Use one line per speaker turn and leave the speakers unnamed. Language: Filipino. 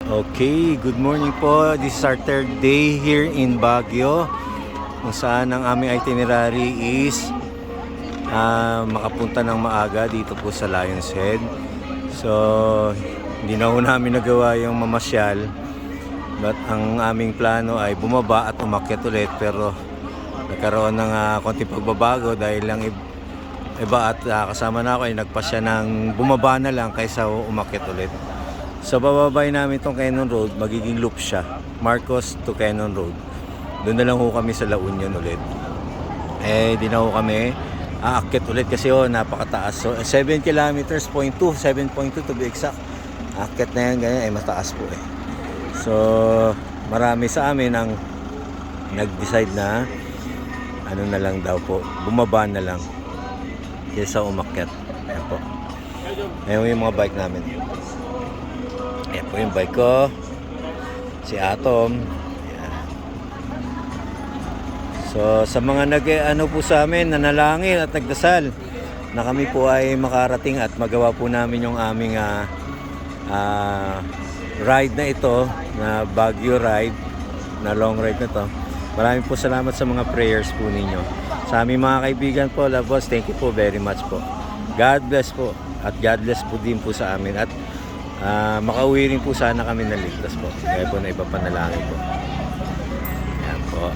Okay, good morning po. This is our third day here in Baguio, kung saan ang aming itinerary is makapunta ng maaga dito po sa Lion's Head. So, hindi na ho namin nagawa yung mamasyal, but ang aming plano ay bumaba at umakyat ulit, pero nagkaroon ng konting pagbabago dahil lang iba at kasama na ako ay nagpasya ng bumaba na lang kaysa umakyat ulit. So bababay namin itong Cannon Road, magiging loop siya, Marcos to Cannon Road. Doon na lang ho kami sa La Union ulit. Di na ho kami aakyat ulit kasi napakataas. So 7 kilometers, 7.2 to be exact. Aakyat na yan, ganyan ay mataas po eh. So marami sa amin ang nag-decide na ano na lang daw po, bumaba na lang kaysa umakyat. Ayan po. Ayan yung mga bike namin. Ayan po yung bike ko, si Atom. Ayan. So sa mga po sa amin, nanalangin at nagdasal na kami po ay makarating at magawa po namin yung aming ride na ito, na Baguio ride, na long ride na to. Maraming po salamat sa mga prayers po ninyo. Sa aming mga kaibigan po, love boss, thank you po very much po. God bless po, at God bless po din po sa amin, at makauwi rin po sana kami na ligtas po. Kaya po na iba panalangin po. Yan po.